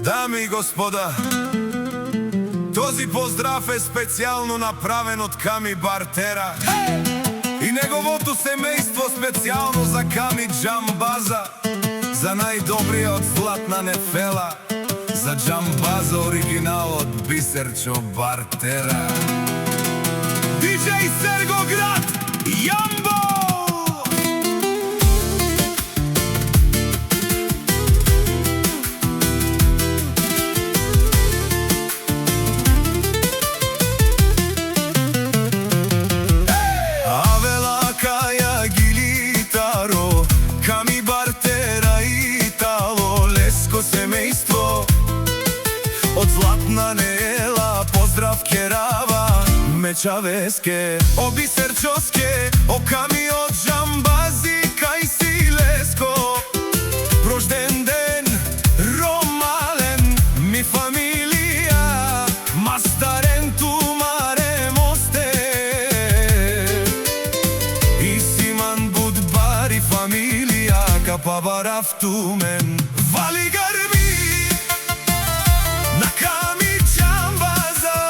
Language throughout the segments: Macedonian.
Дами и господа, този поздрав е специално направен од Ками Бартера и неговото семејство специално за Ками Джамбаза, за најдобриот Златна Нефела, за Джамбаза оригиналот Бисерчо Бартера. Диџеј Сергоград, Јамбо! Ками Бартера и Итало, леско семејство од Златна Нефела, поздрав керава, мечавеске, о Бисерчоске, о Ками од Джамбази, кај си леско. Рожден ден, ромален, ми фамилија, мастарен тумаре мосте, и симан будбари фамилија, капабарав тумен, вали грби на Ками Джамбаза,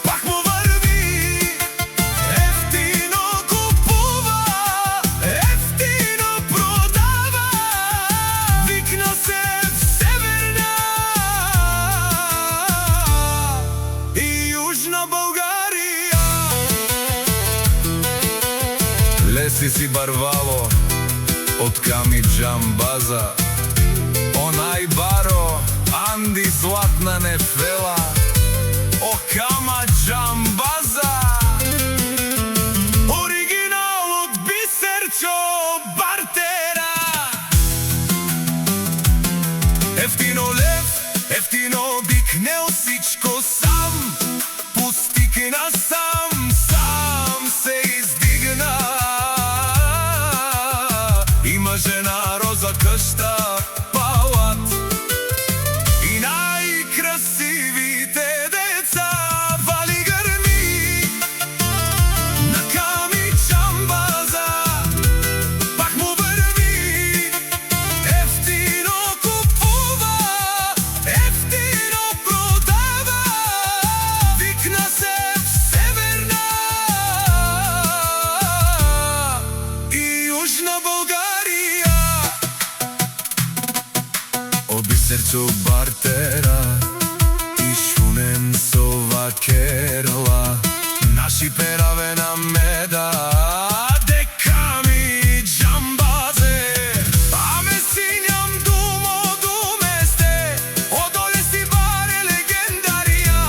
пак му врви, ефтино купува, ефтино продава, викна се Северна и Јужна Българија. Леси си барвало од Ками Джамбаза, онај баро, Анди Златна Нефела, о Кама Джамбаза, оригиналот Бисерчо Бартера. Ефтино лев, ефтино бик, не осичко сам, пусти насам, сам се издигна. Има жена роза къща, палат и најкрасивите деца, вали грми на Ками Джамбаза, пак му врви, ефтино купува, ефтино продава, викна се Северна и Јужна Българија. О Бисерчо Бартера и шунен со вакерла, наши пераве на меда, де Ками Джамбазе. Аме синјам думо думесте, одоле си баре легендарија,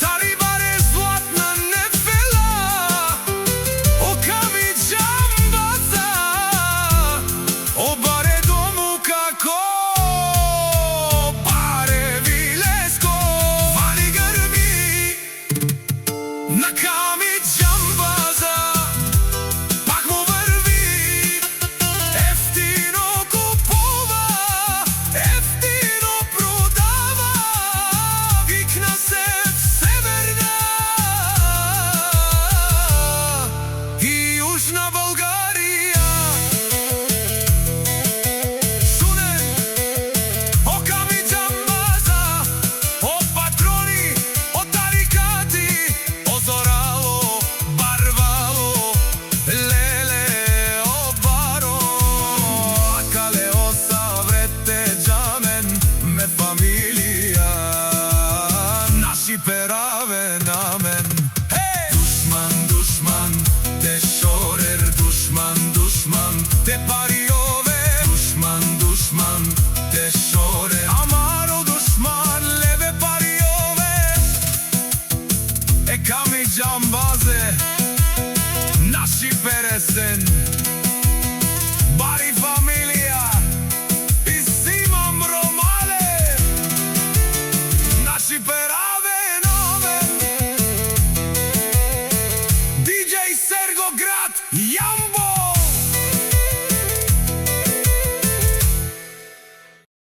тали баре Златна Нефела, о Ками Джамбаза, о баре дому како на Ками Джамбаза, пак му врви, ефтино купува, ефтино продава, викна се Северна и Јужна Българија. Шунен, о Ками Джамбаза, о патрони, о тарикати, озорало, барвало, леле, о баро, акале оса врете джамен, ме фамилија, наши пераве намен. Душман, душман, те шорер, душман, душман, те париове, душман, душман, те шорер, амаро душман, леве париове, е Ками Джамбазе, наши пересен.